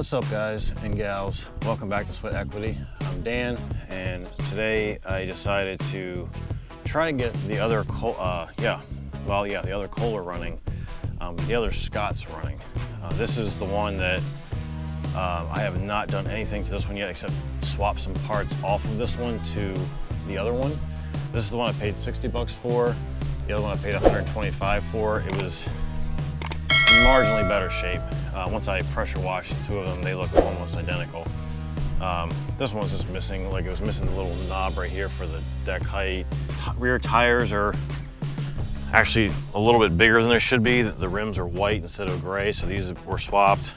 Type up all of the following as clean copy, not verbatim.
What's up, guys and gals? Welcome back to Sweat Equity. I'm Dan, and today I decided to try to get the other the other Kohler running, the other Scott's running. This is the one that I have not done anything to this one yet except swap some parts off of this one to the other one. This is the one I paid 60 bucks for. The other one I paid 125 for. It was in marginally better shape. Once I pressure washed the two of them, they look almost identical. This one's just missing, like it was missing the little knob right here for the deck height. Rear tires are actually a little bit bigger than they should be. The rims are white instead of gray, so these were swapped.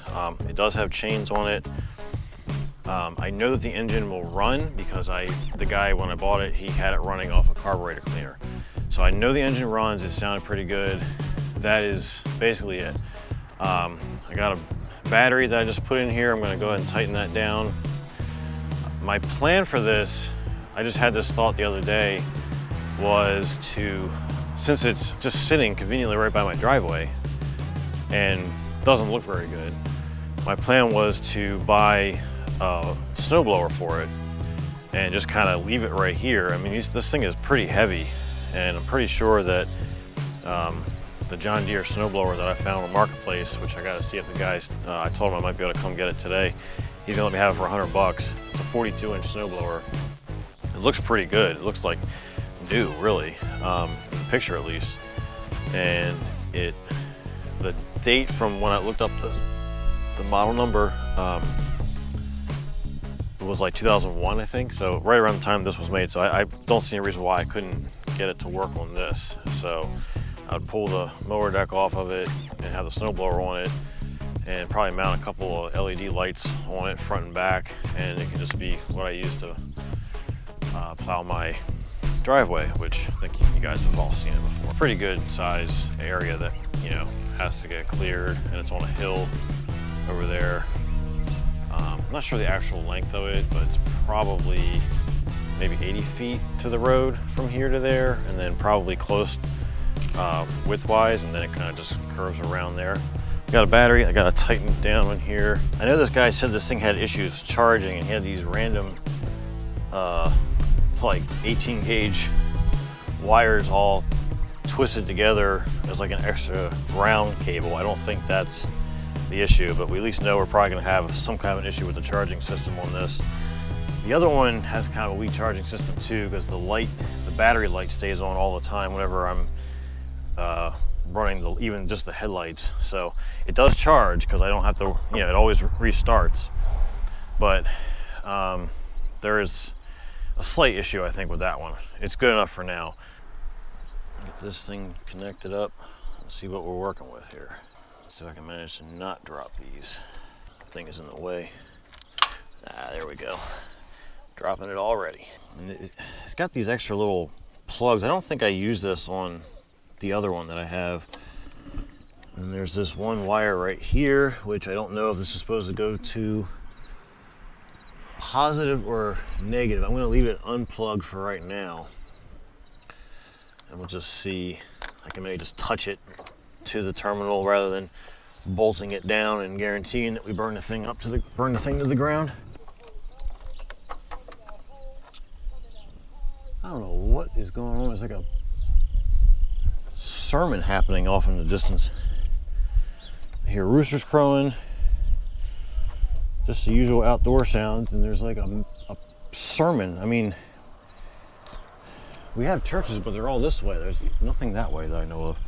It does have chains on it. I know that the engine will run because the guy, when I bought it, he had it running off a carburetor cleaner. So I know the engine runs, it sounded pretty good. That is basically it. I got a battery that I just put in here. I'm gonna go ahead and tighten that down. My plan for this, I just had this thought the other day, was to, since it's just sitting conveniently right by my driveway and doesn't look very good, my plan was to buy a snowblower for it and just kind of leave it right here. I mean, this thing is pretty heavy, and I'm pretty sure that the John Deere snowblower that I found on Marketplace, which I got to see if the guys, I told him I might be able to come get it today. He's gonna let me have it for 100 bucks. It's a 42-inch snowblower. It looks pretty good. It looks like new, really, in the picture at least. And the date from when I looked up the model number, it was like 2001, I think. So right around the time this was made. So I don't see any reason why I couldn't get it to work on this. So I'd pull the mower deck off of it and have the snowblower on it, and probably mount a couple of LED lights on it front and back, and it can just be what I use to plow my driveway, which I think you guys have all seen it before. Pretty good size area that, you know, has to get cleared, and it's on a hill over there. I'm not sure the actual length of it, but it's probably maybe 80 feet to the road from here to there, and then probably close width-wise, and then it kind of just curves around there. Got a battery, I got to tighten it down in here. I know this guy said this thing had issues charging, and he had these random like 18 gauge wires all twisted together as like an extra ground cable. I don't think that's the issue, but we at least know we're probably going to have some kind of an issue with the charging system on this. The other one has kind of a weak charging system too, because the battery light stays on all the time whenever I'm running even just the headlights. So it does charge because I don't have to, you know, it always restarts. But there is a slight issue, I think, with that one. It's good enough for now. Get this thing connected up and see what we're working with here. Let's see if I can manage to not drop these. The thing is in the way. There we go. Dropping it already. And it's got these extra little plugs. I don't think I use this on the other one that I have. And there's this one wire right here, which I don't know if this is supposed to go to positive or negative. I'm going to leave it unplugged for right now, and we'll just see. I can maybe just touch it to the terminal rather than bolting it down and guaranteeing that we burn the thing to the ground. I don't know what is going on. There's like a sermon happening off in the distance. I hear roosters crowing, just the usual outdoor sounds, and there's like a sermon. I mean, we have churches, but they're all this way. There's nothing that way that I know of.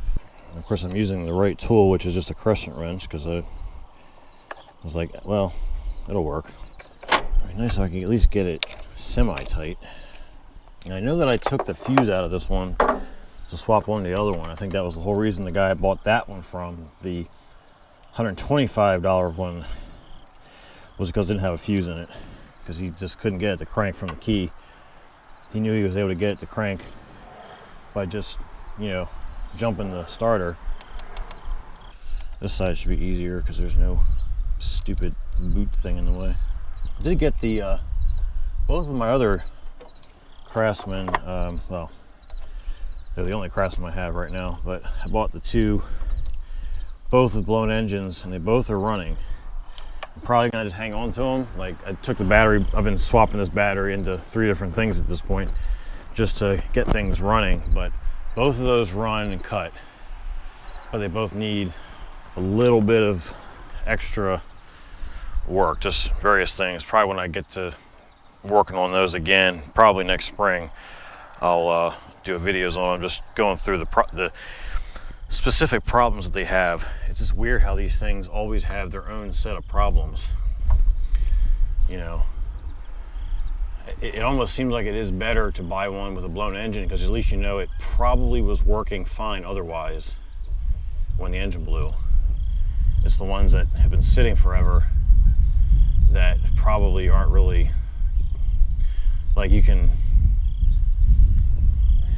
And of course, I'm using the right tool, which is just a crescent wrench, because I was like, well, it'll work. It'd be nice if I could at least get it semi-tight. And I know that I took the fuse out of this one to swap one to the other one. I think that was the whole reason the guy I bought that one from, the $125 one, was because it didn't have a fuse in it, because he just couldn't get it to crank from the key. He knew he was able to get it to crank by just, you know, jumping the starter. This side should be easier because there's no stupid boot thing in the way. I did get the both of my other Craftsman, well, they're the only Craftsman I have right now, but I bought the two, both with blown engines, and they both are running. I'm probably gonna just hang on to them. Like, I took the battery, I've been swapping this battery into 3 different things at this point just to get things running, but both of those run and cut, but they both need a little bit of extra work, just various things. Probably when I get to working on those again, probably next spring, I'll do videos on them, just going through the specific problems that they have. It's just weird how these things always have their own set of problems. You know, it almost seems like it is better to buy one with a blown engine, because at least you know it probably was working fine otherwise when the engine blew. It's the ones that have been sitting forever that probably aren't really, like, you can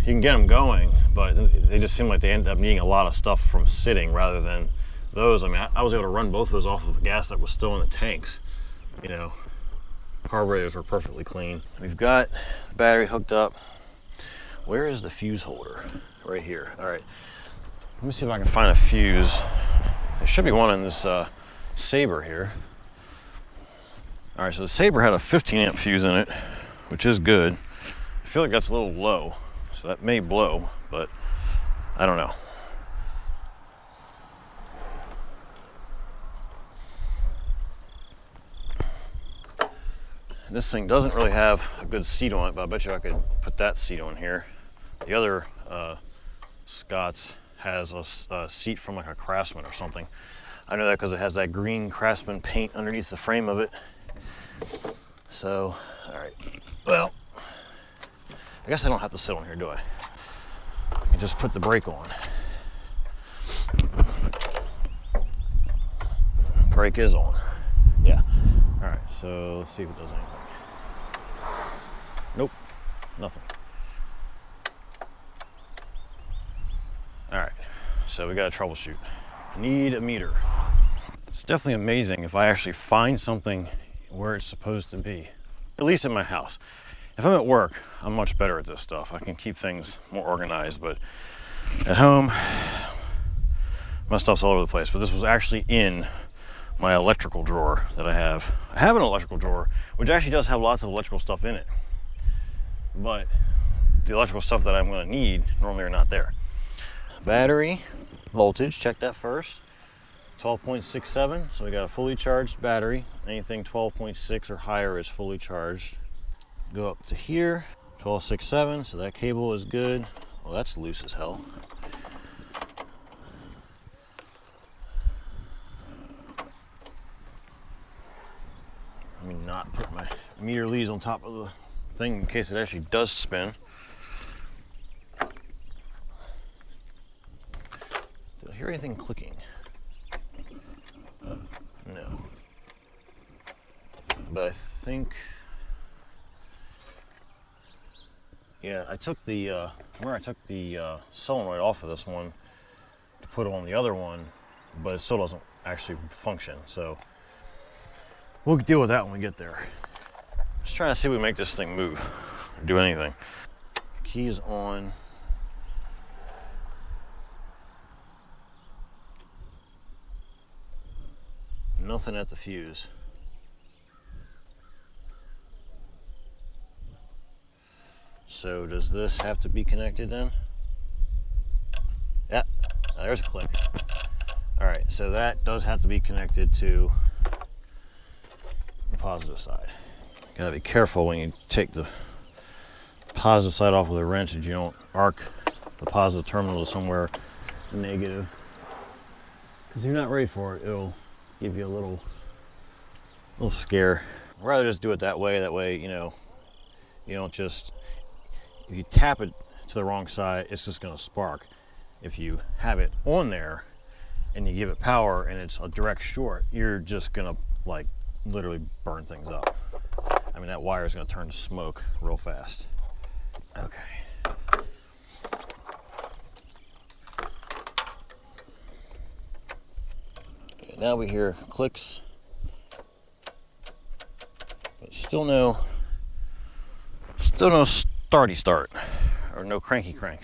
get them going, but they just seem like they end up needing a lot of stuff from sitting rather than those. I mean, I was able to run both of those off of the gas that was still in the tanks. You know, carburetors were perfectly clean. We've got the battery hooked up. Where is the fuse holder? Right here. All right, let me see if I can find a fuse. There should be one in this Sabre here. All right, so the Sabre had a 15 amp fuse in it, which is good. I feel like that's a little low, so that may blow, but I don't know. This thing doesn't really have a good seat on it, but I bet you I could put that seat on here. The other Scots has a seat from like a Craftsman or something. I know that because it has that green Craftsman paint underneath the frame of it. So, all right, well, I guess I don't have to sit on here, do I? I can just put the brake on. Brake is on. Yeah. All right, so let's see if it does anything. Nope, nothing. All right, so we got to troubleshoot. Need a meter. It's definitely amazing if I actually find something where it's supposed to be, at least in my house. If I'm at work, I'm much better at this stuff. I can keep things more organized, but at home, my stuff's all over the place. But this was actually in my electrical drawer that I have. I have an electrical drawer, which actually does have lots of electrical stuff in it. But the electrical stuff that I'm gonna need normally are not there. Battery, voltage, check that first. 12.67, so we got a fully charged battery. Anything 12.6 or higher is fully charged. Go up to here, 12.67, so that cable is good. Well, that's loose as hell. Let me not put my meter leads on top of the thing in case it actually does spin. Did I hear anything clicking? No. But I think, yeah, I took the, remember I took the solenoid off of this one to put it on the other one, but it still doesn't actually function. So we'll deal with that when we get there. Just trying to see if we make this thing move or do anything. Key is on. Nothing at the fuse. So does this have to be connected then? Yeah, there's a click. All right, so that does have to be connected to the positive side. You gotta be careful when you take the positive side off with a wrench that you don't arc the positive terminal to somewhere negative. Because if you're not ready for it, it'll give you a little scare. I'd rather just do it that way, you know, you don't just, if you tap it to the wrong side, it's just gonna spark. If you have it on there and you give it power and it's a direct short, you're just gonna like literally burn things up. I mean, that wire is gonna turn to smoke real fast. Okay. Now we hear clicks, but still no starty start, or no cranky crank.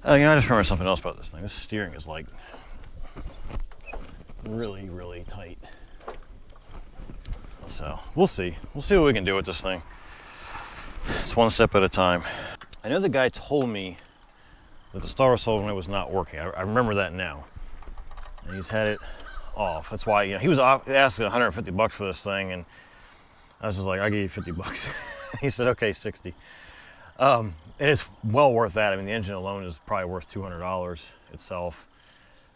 You know, I just remember something else about this thing. This steering is like really, really tight. So we'll see. We'll see what we can do with this thing. It's one step at a time. I know the guy told me that the starter solenoid was not working. I remember that now. And he's had it off. That's why, you know, he was asking 150 bucks for this thing, and I was just like, I'll give you 50 bucks. He said, okay, 60. And it's well worth that. I mean, the engine alone is probably worth $200 itself.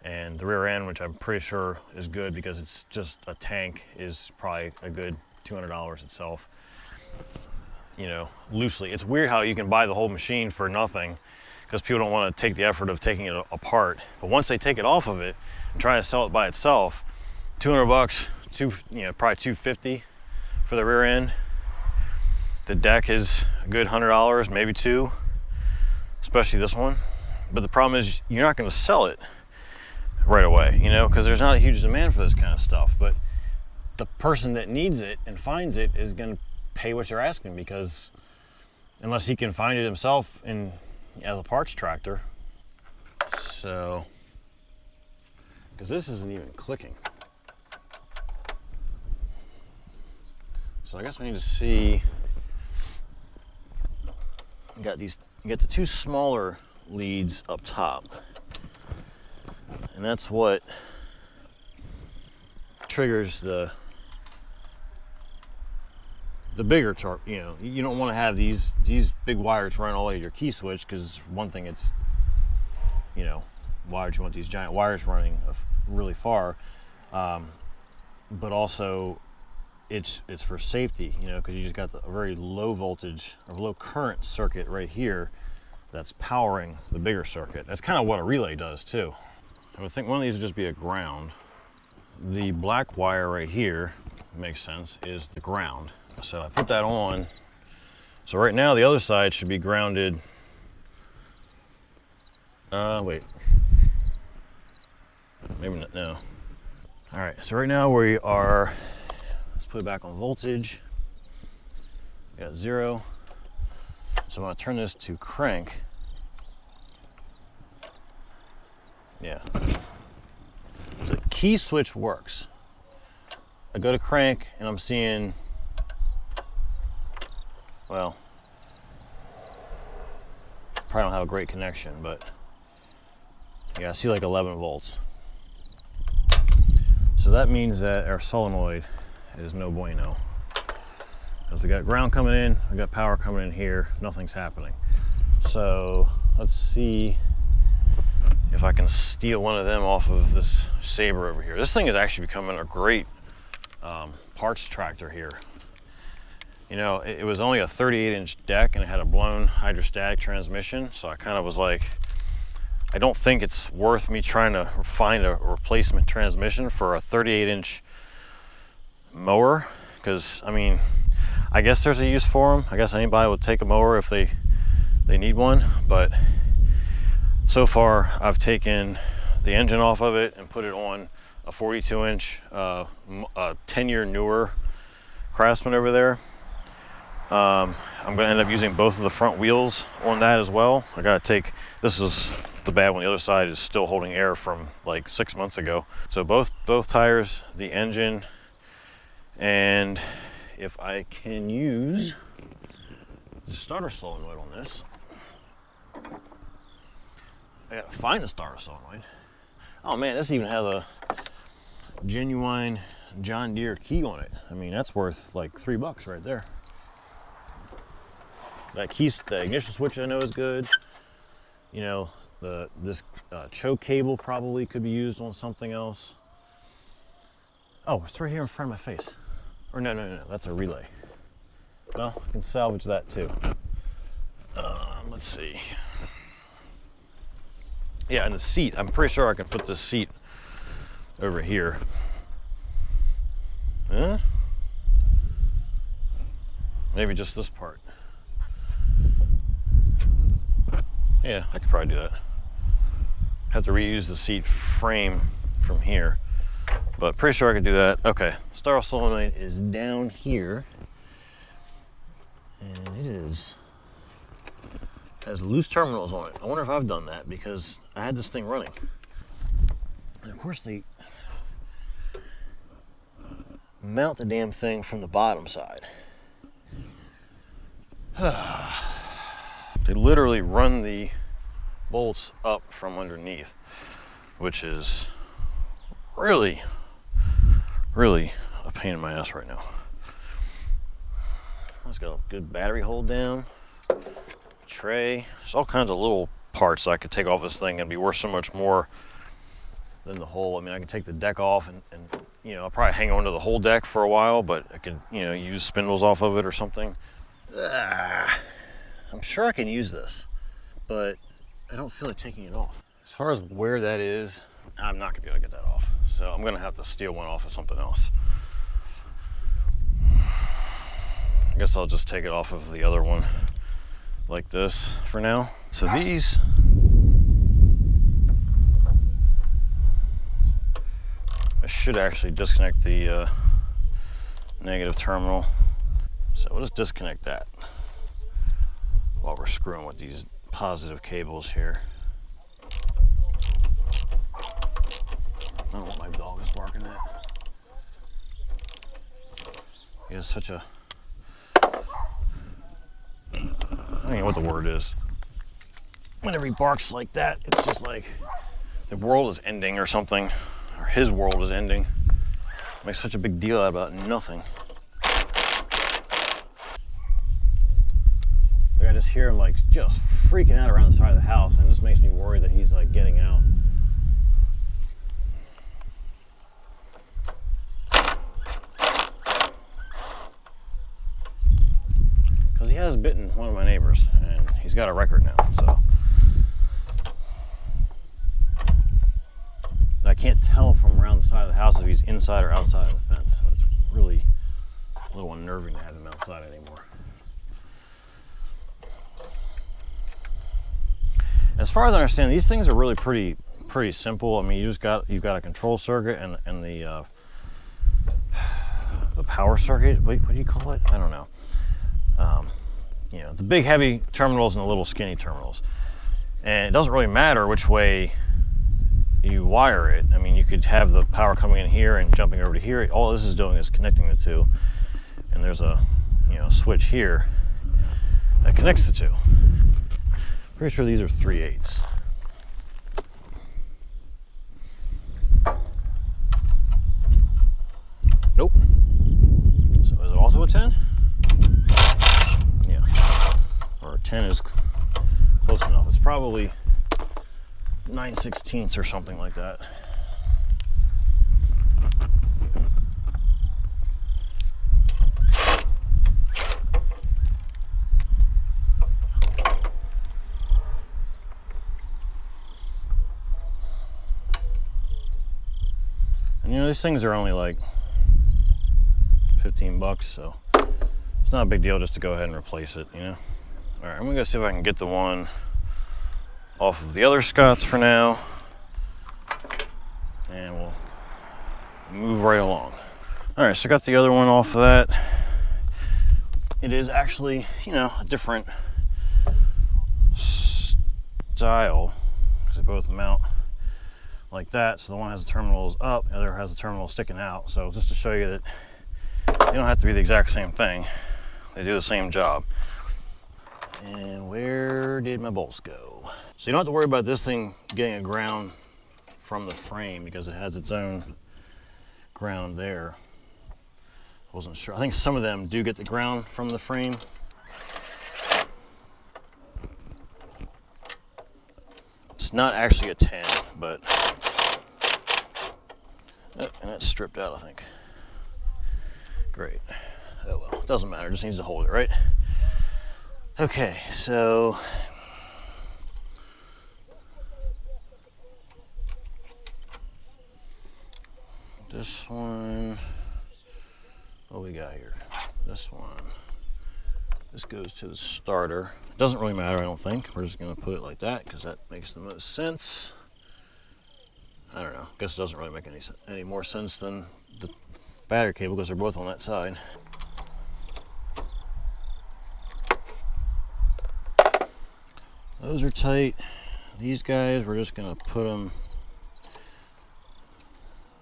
And the rear end, which I'm pretty sure is good because it's just a tank, is probably a good $200 itself. You know, loosely. It's weird how you can buy the whole machine for nothing because people don't want to take the effort of taking it apart. But once they take it off of it and try to sell it by itself, 200 bucks, probably 250 for the rear end. The deck is a good $100, maybe $200, especially this one. But the problem is you're not going to sell it right away, you know, because there's not a huge demand for this kind of stuff. But the person that needs it and finds it is going to pay what you're asking, because unless he can find it himself as a parts tractor. So, because this isn't even clicking. So I guess we need to see, you got the two smaller leads up top, and that's what triggers the bigger torque. You know, you don't want to have these big wires run all the way to your key switch, because one thing, it's, you know, why would you want these giant wires running really far? But also it's for safety, you know, because you just got a very low voltage or low current circuit right here that's powering the bigger circuit. That's kind of what a relay does too. I would think one of these would just be a ground. The black wire right here, makes sense, is the ground. So I put that on. So right now the other side should be grounded. Wait. Maybe not, no. All right, so right now we are, let's put it back on voltage. We got 0. So I'm gonna turn this to crank. Yeah. So the key switch works. I go to crank and I'm seeing, well, probably don't have a great connection, but yeah, I see like 11 volts. So that means that our solenoid is no bueno. Because we got ground coming in, we got power coming in here, nothing's happening. So let's see if I can steal one of them off of this Sabre over here. This thing is actually becoming a great parts tractor here. You know, it was only a 38-inch deck and it had a blown hydrostatic transmission, so I kind of was like, I don't think it's worth me trying to find a replacement transmission for a 38-inch mower, because, I mean, I guess there's a use for them. I guess anybody would take a mower if they need one, but so far I've taken the engine off of it and put it on a 42-inch, 10-year newer Craftsman over there. I'm going to end up using both of the front wheels on that as well. I got to take, this is the bad one, the other side is still holding air from like 6 months ago. So both tires, the engine, and if I can use the starter solenoid on this, I got to find the starter solenoid. Oh man, this even has a genuine John Deere key on it. I mean, that's worth like $3 right there. That key, the ignition switch I know is good. You know, this choke cable probably could be used on something else. Oh, it's right here in front of my face. Or no, that's a relay. Well, I can salvage that too. Let's see. Yeah, and the seat, I'm pretty sure I can put this seat over here. Huh? Maybe just this part. Yeah, I could probably do that. Have to reuse the seat frame from here, but pretty sure I could do that. Okay, starter solenoid is down here, and it has loose terminals on it. I wonder if I've done that, because I had this thing running. And of course the mount the damn thing from the bottom side. They literally run the bolts up from underneath, which is really a pain in my ass right now. Let's got a good battery hold down, tray. There's all kinds of little parts I could take off this thing and be worth so much more than the whole. I mean, I can take the deck off and you know, I'll probably hang on to the whole deck for a while, but I could, you know, use spindles off of it or something. I'm sure I can use this, but I don't feel like taking it off. As far as where that is, I'm not gonna be able to get that off. So I'm gonna have to steal one off of something else. I guess I'll just take it off of the other one like this for now. So these, I should actually disconnect the negative terminal. So we'll just disconnect that while we're screwing with these positive cables here. I don't know what my dog is barking at. He has such a, I don't know what the word is. Whenever he barks like that, it's just like the world is ending or something, or his world is ending. Makes such a big deal out about nothing. Like I just hear him like just freaking out around the side of the house, and it just makes me worry that he's like getting out. Because he has bitten one of my neighbors, and he's got a record now, so. I can't tell from around the side of the house if he's inside or outside of the fence. So it's really a little unnerving to have him outside anymore. As far as I understand, these things are really pretty simple. I mean, you've got a control circuit and the power circuit. What do you call it? I don't know. You know, the big heavy terminals and the little skinny terminals. And it doesn't really matter which way you wire it. I mean, you could have the power coming in here and jumping over to here. All this is doing is connecting the two. And there's a, you know, switch here that connects the two. Pretty sure these are 3/8. Nope. So is it also a 10? Yeah. Or a 10 is close enough. It's probably 9/16 or something like that. And you know, these things are only like 15 bucks, so it's not a big deal just to go ahead and replace it, you know? All right, I'm gonna go see if I can get the one off of the other Scots for now, and we'll move right along. All right, so I got the other one off of that. It is actually, you know, a different style, because they both mount like that. So the one has the terminals up, the other has the terminal sticking out. So just to show you that they don't have to be the exact same thing. They do the same job. And where did my bolts go? So you don't have to worry about this thing getting a ground from the frame because it has its own ground there. I wasn't sure. I think some of them do get the ground from the frame. It's not actually a 10, but and it's stripped out, I think. Great. Oh well, it doesn't matter. It just needs to hold it, right? Okay, so this one, what we got here? This one, this goes to the starter. It doesn't really matter, I don't think. We're just gonna put it like that because that makes the most sense. I don't know, I guess it doesn't really make any more sense than the battery cable because they're both on that side. Those are tight. These guys, we're just gonna put them.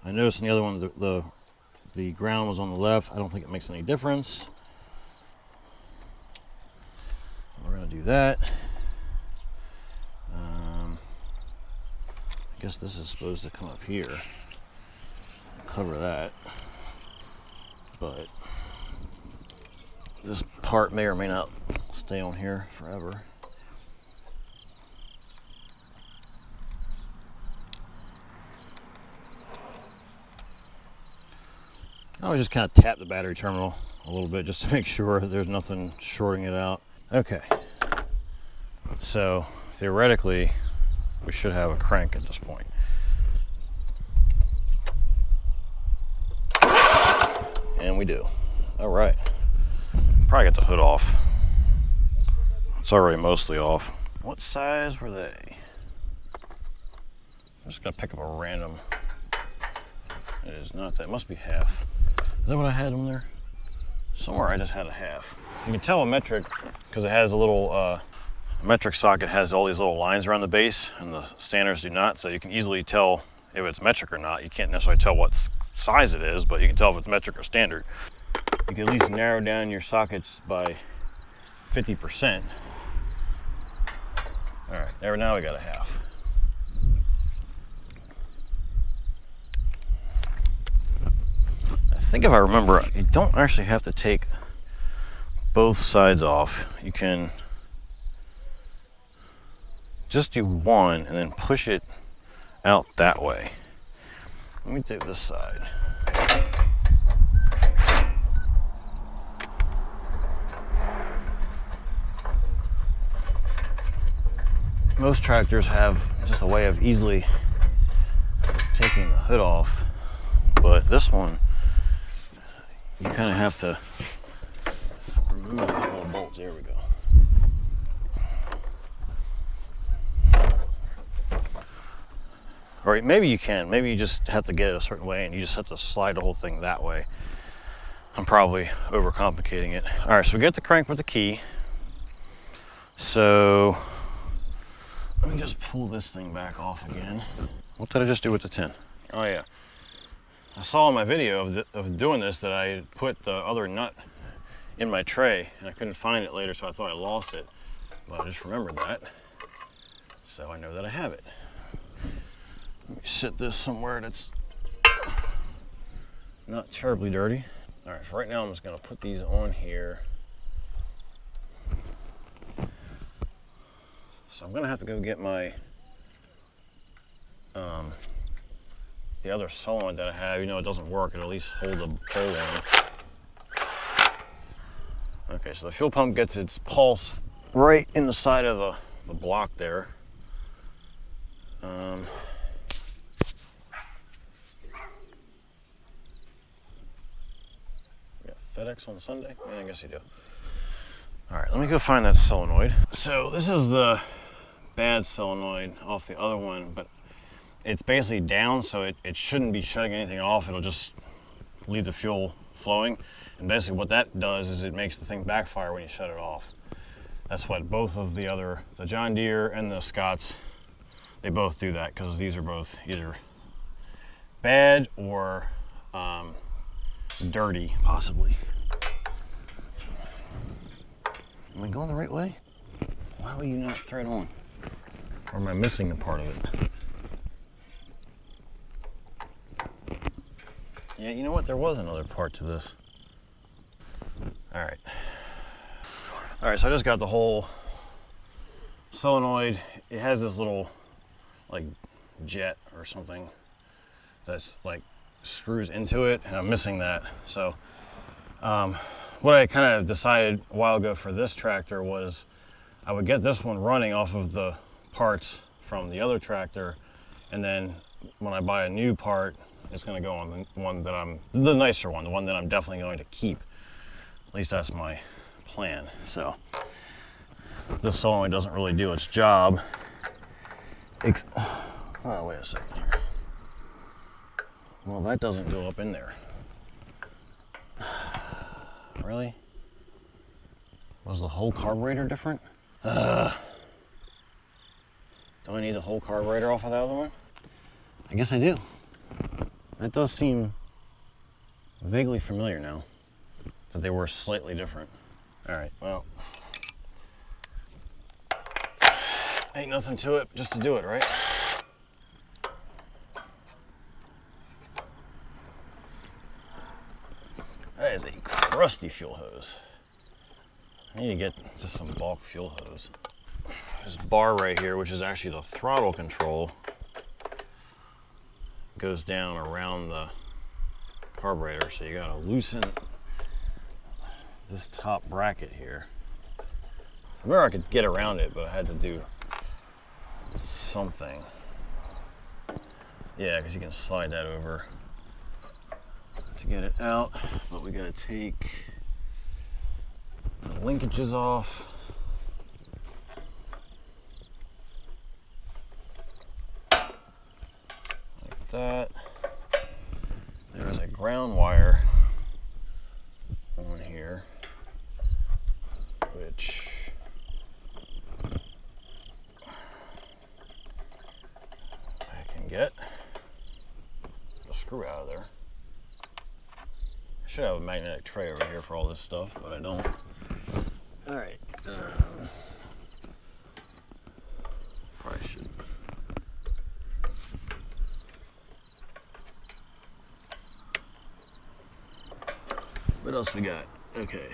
I noticed in the other one, the ground was on the left, I don't think it makes any difference. We're gonna do that. I guess this is supposed to come up here, cover that, but this part may or may not stay on here forever. I would just kind of tap the battery terminal a little bit just to make sure there's nothing shorting it out. Okay, so theoretically we should have a crank at this point. And we do. All right, probably get the hood off. It's already mostly off. What size were they? I'm just gonna pick up a random. It is not that, it must be half. Is that what I had on there? Somewhere I just had a half. You can tell a metric because it has a little metric socket has all these little lines around the base, and the standards do not, so you can easily tell if it's metric or not. You can't necessarily tell what size it is, but you can tell if it's metric or standard. You can at least narrow down your sockets by 50%. All right, there, now we got a half. I think if I remember, you don't actually have to take both sides off. You can just do one and then push it out that way. Let me do this side. Most tractors have just a way of easily taking the hood off, but this one, you kind of have to remove a couple of bolts. There we go. Or maybe you can. Maybe you just have to get it a certain way and you just have to slide the whole thing that way. I'm probably overcomplicating it. All right, so we got the crank with the key. So let me just pull this thing back off again. What did I just do with the tin? Oh yeah. I saw in my video of doing this that I put the other nut in my tray and I couldn't find it later, so I thought I lost it. But I just remembered that. So I know that I have it. Let me set this somewhere that's not terribly dirty. All right, for right now I'm just gonna put these on here. So I'm gonna have to go get my the other solenoid that I have. You know, it doesn't work, it'll at least hold the pole on. Okay, so the fuel pump gets its pulse right in the side of the block there. FedEx on Sunday? Yeah, I guess you do. All right, let me go find that solenoid. So this is the bad solenoid off the other one, but it's basically down, so it shouldn't be shutting anything off. It'll just leave the fuel flowing. And basically what that does is it makes the thing backfire when you shut it off. That's what both of the John Deere and the Scotts, they both do that, because these are both either bad or dirty, possibly. Am I going the right way? Why will you not thread on? Or am I missing a part of it? Yeah, you know what? There was another part to this. All right. All right, so I just got the whole solenoid. It has this little like jet or something that's like screws into it, and I'm missing that. So what I kind of decided a while ago for this tractor was I would get this one running off of the parts from the other tractor, and then when I buy a new part, it's going to go on the one that the nicer one, the one that I'm definitely going to keep. At least that's my plan. So this solenoid doesn't really do its job. Oh, wait a second here. Well, that doesn't go up in there. Really? Was the whole carburetor different? Do I need the whole carburetor off of the other one? I guess I do. That does seem vaguely familiar now that they were slightly different. All right, well, ain't nothing to it just to do it, right? That is a crusty fuel hose. I need to get just some bulk fuel hose. This bar right here, which is actually the throttle control, goes down around the carburetor, so you gotta loosen this top bracket here. I remember I could get around it, but I had to do something. Yeah, because you can slide that over to get it out, but we gotta take the linkages off. Like that. There's a ground wire on here, which I can get the screw out of there. I should have a magnetic tray over here for all this stuff, but I don't. All right. Probably should. What else we got? Okay.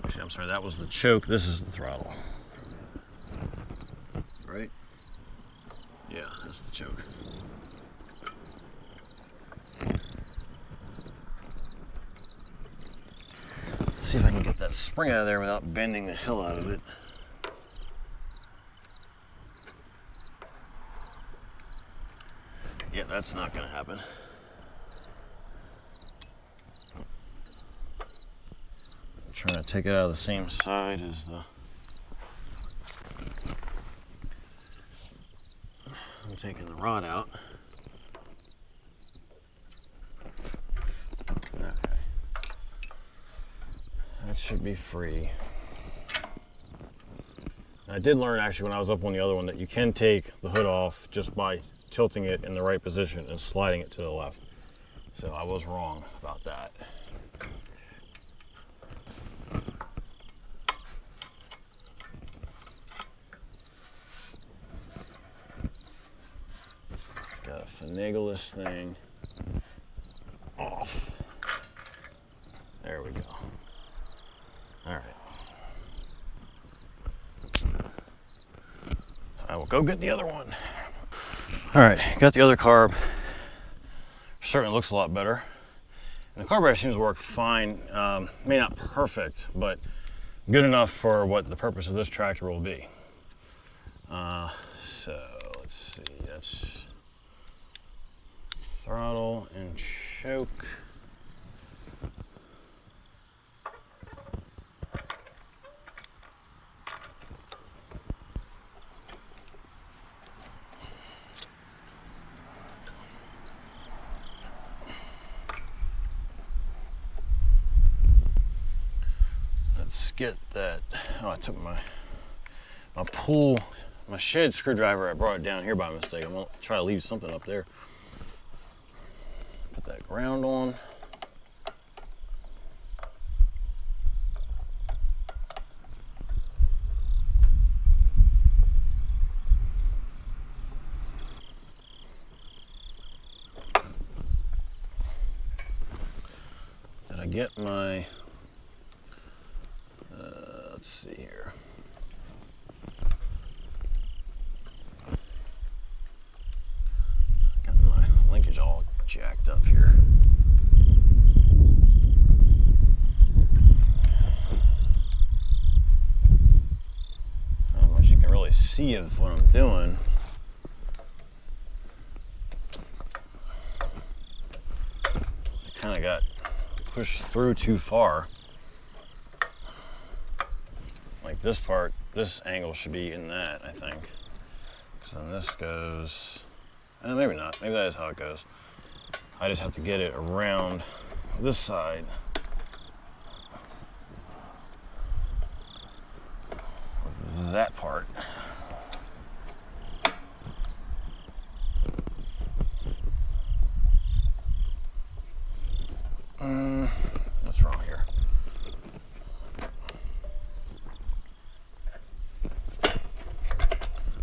Actually, I'm sorry, that was the choke. This is the throttle. Right? Yeah, that's the choke. See if I can get that spring out of there without bending the hell out of it. Yeah, that's not going to happen. I'm trying to take it out of the same side as the... I'm taking the rod out. Okay. That should be free. I did learn actually when I was up on the other one that you can take the hood off just by tilting it in the right position and sliding it to the left. So I was wrong about that. Just gotta finagle this thing off. There we go. All right. I will go get the other one. All right, got the other carb. Certainly looks a lot better. And the carburetor seems to work fine. Maybe not perfect, but good enough for what the purpose of this tractor will be. So let's see, that's throttle and choke. Get that. Oh, I took my shed screwdriver. I brought it down here by mistake. I'm gonna try to leave something up there. Put that ground on. Did I get my? Let's see here. Got my linkage all jacked up here. I don't know if you can really see of what I'm doing. I kind of got pushed through too far. Like this part, this angle should be in that, I think. Because then this goes, maybe not, maybe that is how it goes. I just have to get it around this side. that part. What's wrong here?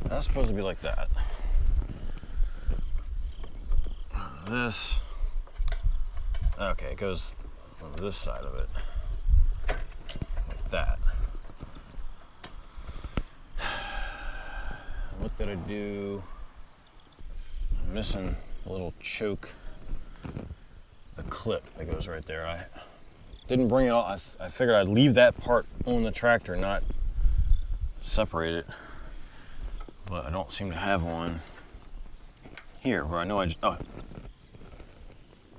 That's supposed to be like that. This, okay, it goes on this side of it, like that. What did I do? I'm missing a little choke, the clip that goes right there. I didn't bring it all. I figured I'd leave that part on the tractor, not separate it, but I don't seem to have one here where I know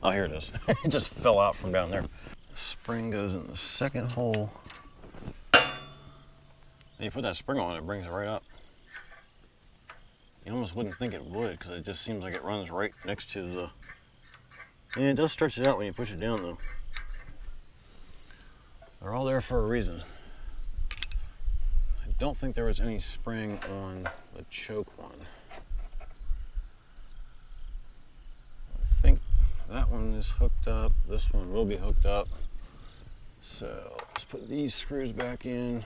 oh, here it is. It just fell out from down there. The spring goes in the second hole. And you put that spring on, it brings it right up. You almost wouldn't think it would, because it just seems like it runs right next to the... And it does stretch it out when you push it down, though. They're all there for a reason. I don't think there was any spring on the choke one. I think that one is hooked up. This one will be hooked up. So let's put these screws back in.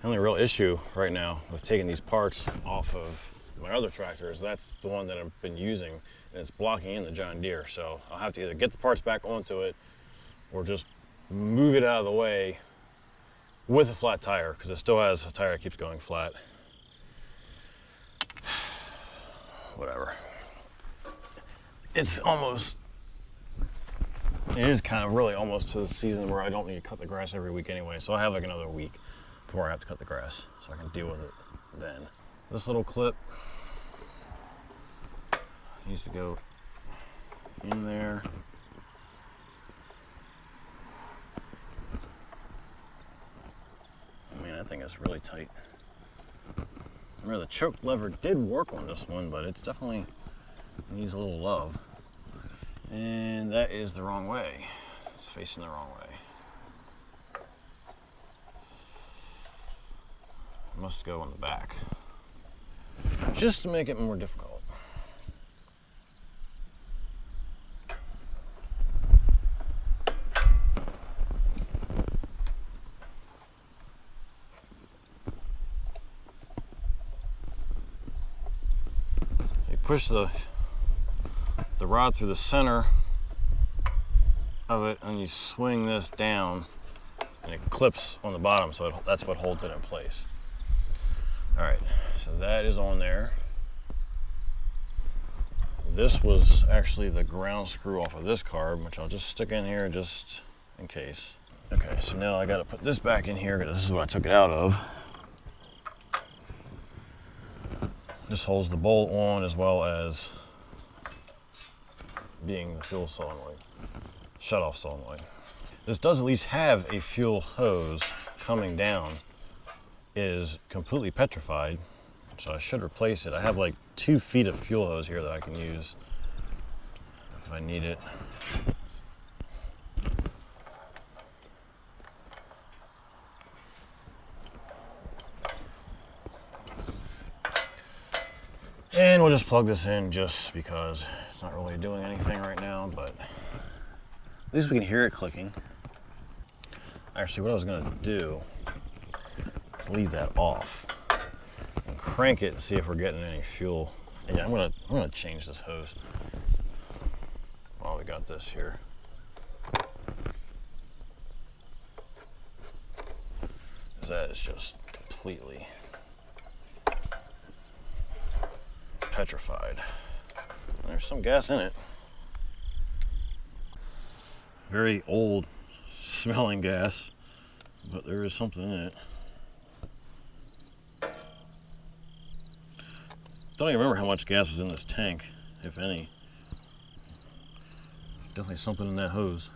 The only real issue right now with taking these parts off of my other tractor is that's the one that I've been using, and it's blocking in the John Deere. So I'll have to either get the parts back onto it or just move it out of the way with a flat tire, because it still has a tire that keeps going flat. Whatever. It is kind of really almost to the season where I don't need to cut the grass every week anyway, so I have like another week before I have to cut the grass, so I can deal with it then. This little clip needs to go in there. Man, that thing is really tight. Remember, the choke lever did work on this one, but it's definitely needs a little love. And that is the wrong way. It's facing the wrong way. It must go on the back, just to make it more difficult. Push the rod through the center of it, and you swing this down, and it clips on the bottom, so that's what holds it in place. All right, so that is on there. This was actually the ground screw off of this carb, which I'll just stick in here just in case. Okay, so now I got to put this back in here, because this is what I took it out of. This holds the bolt on, as well as being the fuel solenoid, shut-off solenoid. This does at least have a fuel hose coming down. It is completely petrified, so I should replace it. I have like 2 feet of fuel hose here that I can use if I need it. And we'll just plug this in just because it's not really doing anything right now, but at least we can hear it clicking. Actually, what I was gonna do is leave that off and crank it and see if we're getting any fuel. And yeah, I'm gonna change this hose while we got this here. That is just completely petrified. There's some gas in it. Very old smelling gas, but there is something in it. Don't even remember how much gas was in this tank, if any. Definitely something in that hose.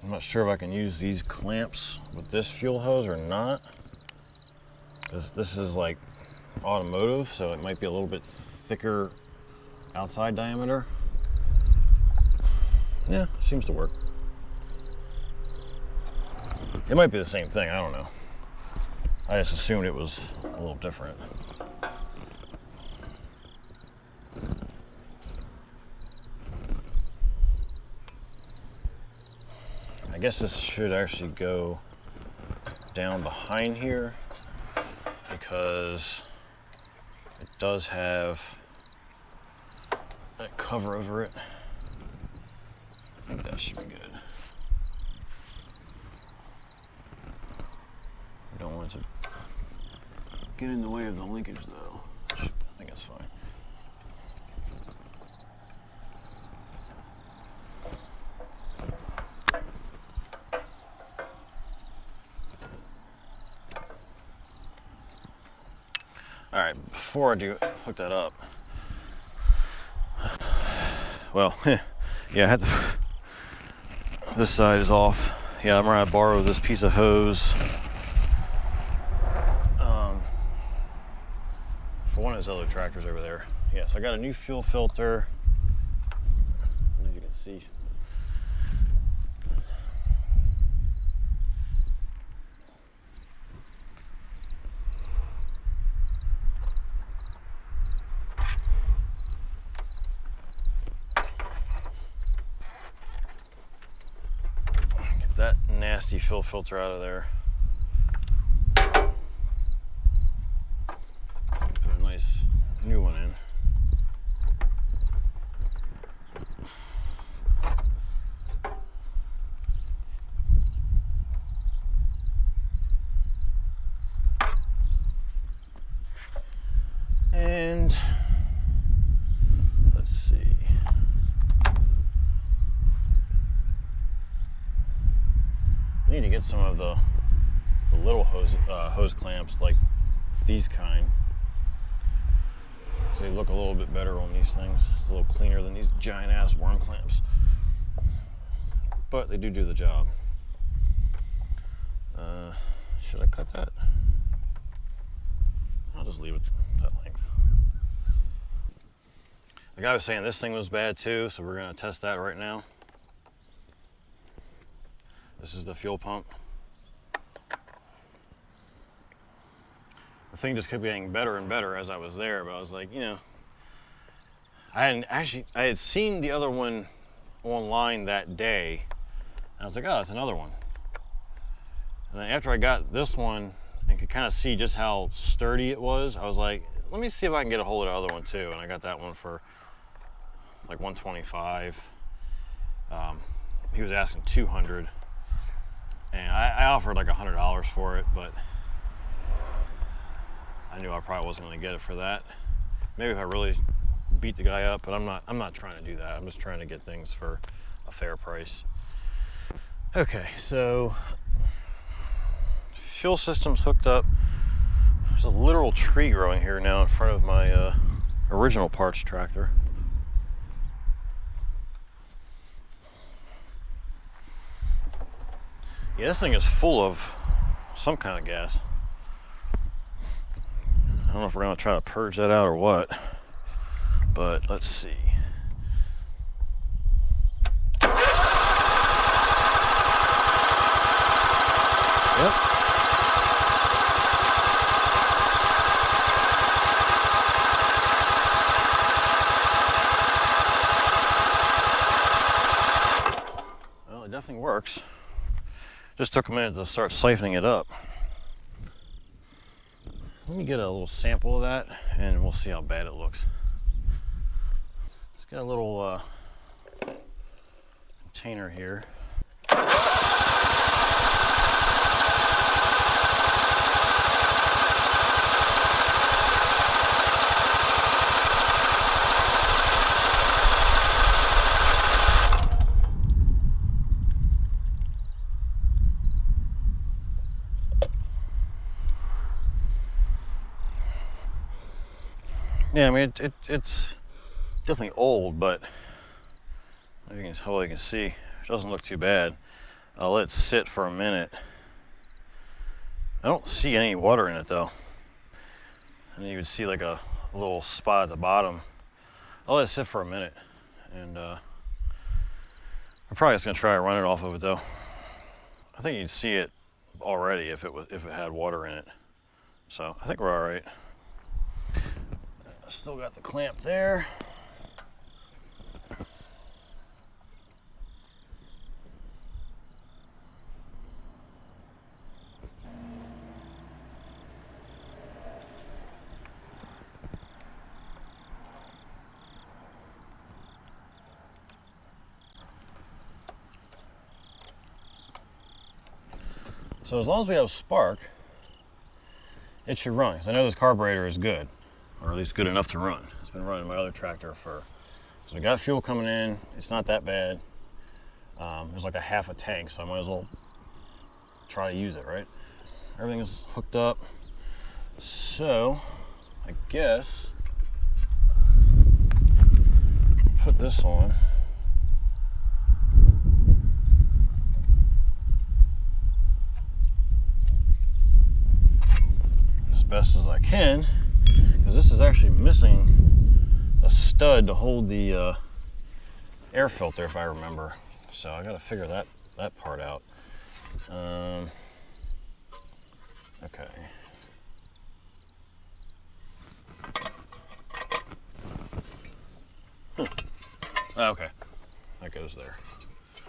I'm not sure if I can use these clamps with this fuel hose or not, because this is like automotive, so it might be a little bit thicker outside diameter. Yeah, seems to work. It might be the same thing, I don't know. I just assumed it was a little different. I guess this should actually go down behind here because it does have that cover over it. I think that should be good. I don't want it to get in the way of the linkage though. I think it's fine. All right, before I do hook that up, well, yeah, I had to, this side is off. Yeah, I'm gonna borrow this piece of hose for one of those other tractors over there. Yeah, so I got a new fuel filter. I don't know if you can see. Get that nasty fuel filter out of there. New one in. And let's see. I need to get some of the little hose clamps like these kind. They look a little bit better on these things. It's a little cleaner than these giant ass worm clamps. But they do the job. Should I cut that? I'll just leave it that length. The guy was saying this thing was bad too, so we're gonna test that right now. This is the fuel pump. The thing just kept getting better and better as I was there, but I was like, you know, I had seen the other one online that day, and I was like, oh, it's another one. And then after I got this one and could kind of see just how sturdy it was, I was like, let me see if I can get a hold of the other one too. And I got that one for like $125. He was asking $200, and I offered like $100 for it, but I knew I probably wasn't going to get it for that. Maybe if I really beat the guy up, but I'm not trying to do that. I'm just trying to get things for a fair price. Okay, so fuel system's hooked up. There's a literal tree growing here now in front of my original parts tractor. Yeah, this thing is full of some kind of gas. I don't know if we're going to try to purge that out or what, but let's see. Yep. Well, it definitely works. Just took a minute to start siphoning it up. Let me get a little sample of that and we'll see how bad it looks. It's got a little container here. Yeah, I mean, it's definitely old, but hopefully you can see, it doesn't look too bad. I'll let it sit for a minute. I don't see any water in it though. and you would see like a little spot at the bottom. I'll let it sit for a minute, and I'm probably just gonna try to run it off of it though. I think you'd see it already if it had water in it. So I think we're all right. Still got the clamp there. So as long as we have a spark, it should run. Because I know this carburetor is good, or at least good enough to run. It's been running my other tractor so we got fuel coming in. It's not that bad. There's like a half a tank, so I might as well try to use it, right? Everything is hooked up. So I guess put this on. Best as I can, because this is actually missing a stud to hold the air filter, if I remember. So I got to figure that part out. Okay. Okay, that goes there.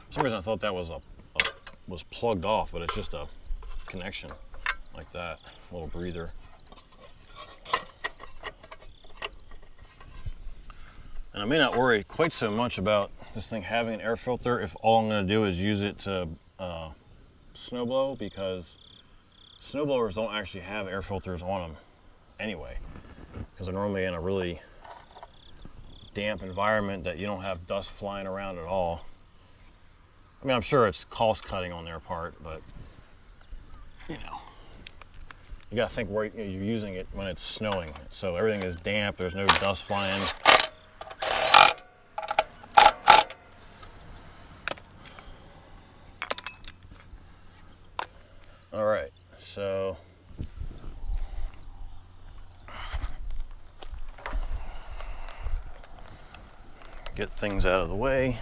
For some reason I thought that was was plugged off, but it's just a connection like that, a little breather. And I may not worry quite so much about this thing having an air filter if all I'm going to do is use it to snowblow, because snowblowers don't actually have air filters on them anyway, because they're normally in a really damp environment that you don't have dust flying around at all. I mean, I'm sure it's cost cutting on their part, but you know, you got to think where you're using it when it's snowing. So everything is damp, there's no dust flying. All right, so get things out of the way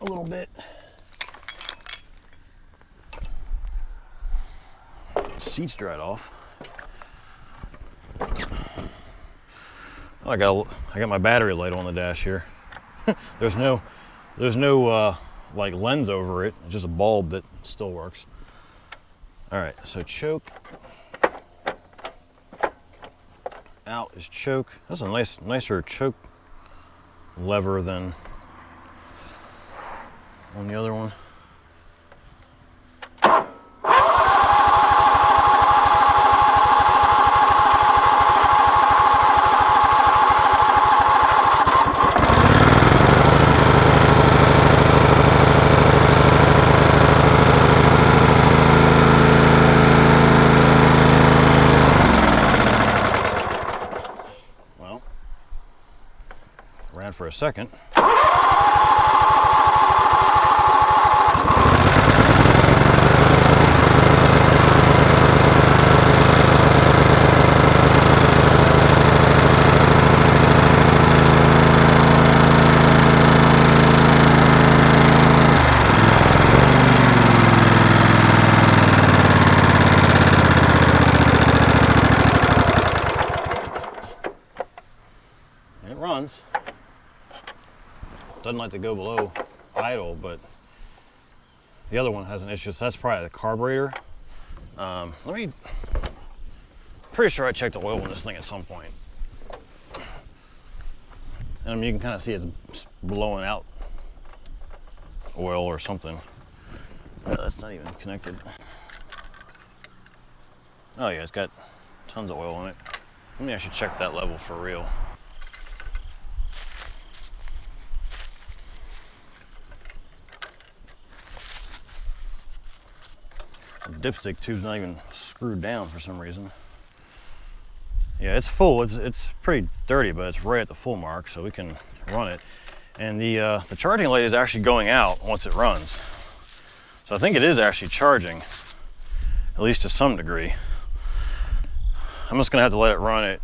a little bit. Seats dried off. I got my battery light on the dash here. there's no like lens over it. It's just a bulb that still works. All right, so choke. Out is choke. That's a nicer choke lever than on the other one. For a second. It runs. Doesn't like to go below idle, but the other one has an issue, so that's probably the carburetor. Pretty sure I checked the oil on this thing at some point. And I mean, you can kind of see it's blowing out oil or something. That's not even connected. Oh yeah, it's got tons of oil in it. Let me actually check that level for real. Dipstick tube's not even screwed down for some reason. Yeah, it's full. It's pretty dirty, but it's right at the full mark, so we can run it. And the charging light is actually going out once it runs. So I think it is actually charging, at least to some degree. I'm just gonna have to let it run at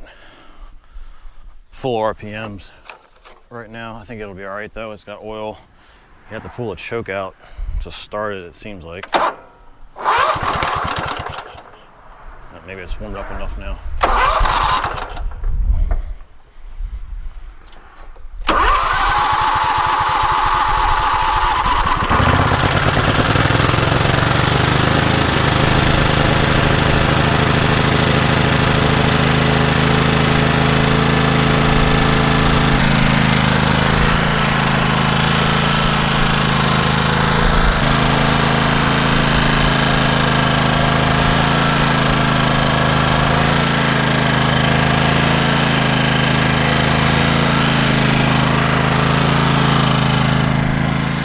full RPMs right now. I think it'll be all right though. It's got oil. You have to pull the choke out to start it, it seems like. Maybe it's warmed up enough now.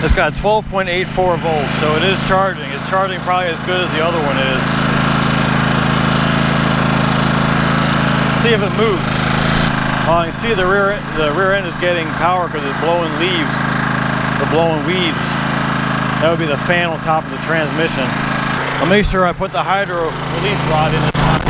It's got 12.84 volts, so it is charging. It's charging probably as good as the other one is. See if it moves. You can see the rear end is getting power because it's blowing leaves, or blowing weeds. That would be the fan on top of the transmission. I'll make sure I put the hydro release rod in the top.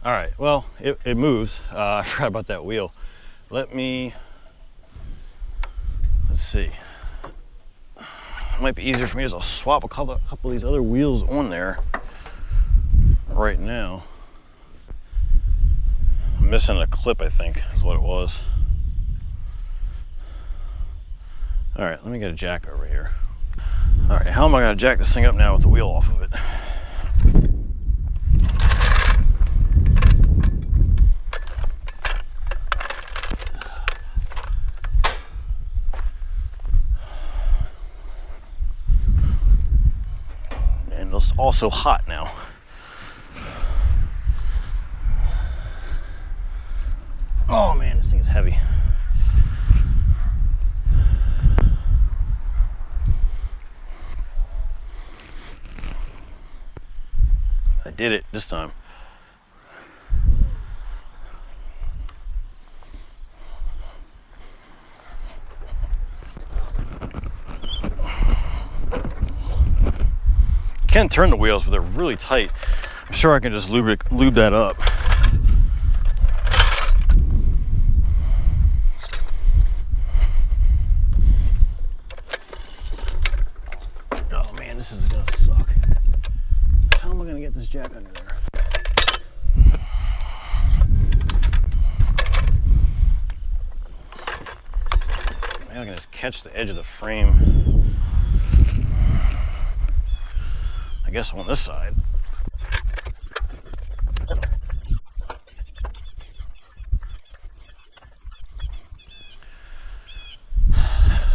All right, well, it moves. I forgot about that wheel. Let's see. It might be easier for me as I'll swap a couple of these other wheels on there right now. I'm missing a clip, I think, is what it was. All right, let me get a jack over here. All right, how am I gonna jack this thing up now with the wheel off of it? It's also hot now. Oh man, this thing is heavy. I did it this time. Can't turn the wheels, but they're really tight. I'm sure I can just lube that up. Oh man, this is gonna suck. How am I gonna get this jack under there? Maybe I can just catch the edge of the frame. I guess on this side.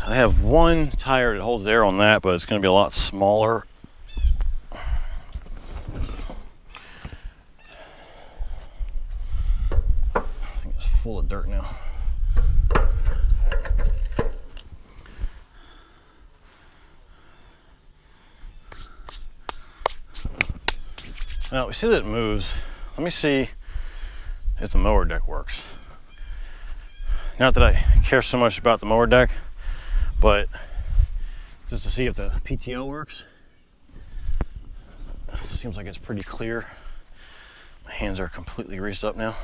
I have one tire that holds air on that, but it's going to be a lot smaller. I think it's full of dirt now. Now we see that it moves. Let me see if the mower deck works. Not that I care so much about the mower deck, but just to see if the PTO works. It seems like it's pretty clear. My hands are completely greased up now.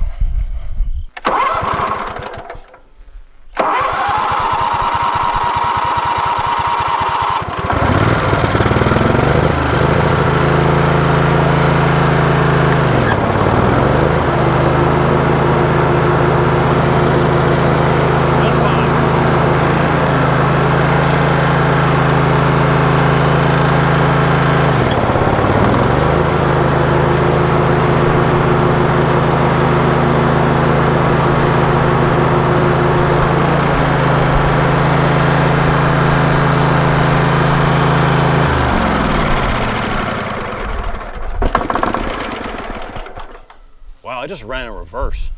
Wow, it just ran in reverse.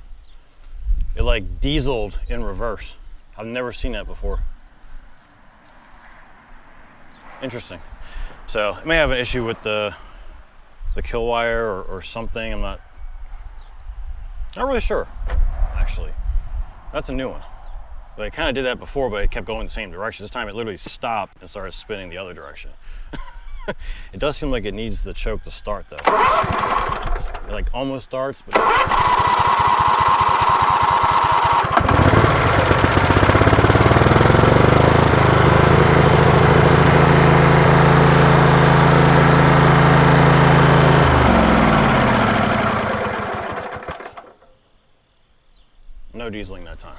It like dieseled in reverse. I've never seen that before. Interesting. So it may have an issue with the kill wire or something. I'm not really sure, actually. That's a new one. But it kind of did that before, but it kept going the same direction. This time it literally stopped and started spinning the other direction. It does seem like it needs the choke to start though. It like almost starts, but no dieseling that time.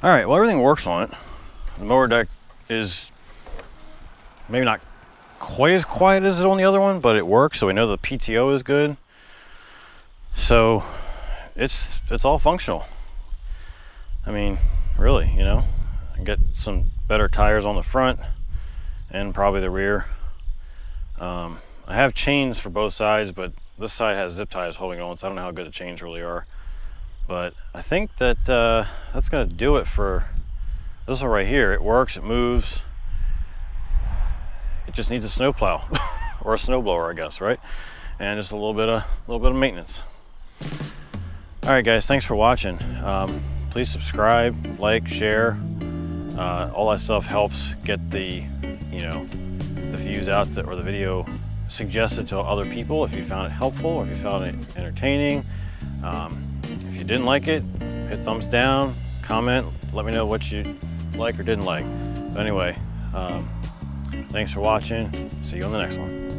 All right, well, everything works on it. The mower deck is maybe not quite as quiet as on the other one, but it works, so we know the PTO is good. So it's all functional. I mean, really, you know, I get some better tires on the front and probably the rear. I have chains for both sides, but this side has zip ties holding on, so I don't know how good the chains really are. But I think that that's gonna do it for this one right here. It works, it moves. It just needs a snowplow or a snowblower, I guess, right? And just a little bit of maintenance. All right, guys, thanks for watching. Please subscribe, like, share. All that stuff helps get the views out or the video suggested to other people if you found it helpful or if you found it entertaining. If you didn't like it, hit thumbs down, comment, let me know what you like or didn't like. But anyway, thanks for watching. See you on the next one.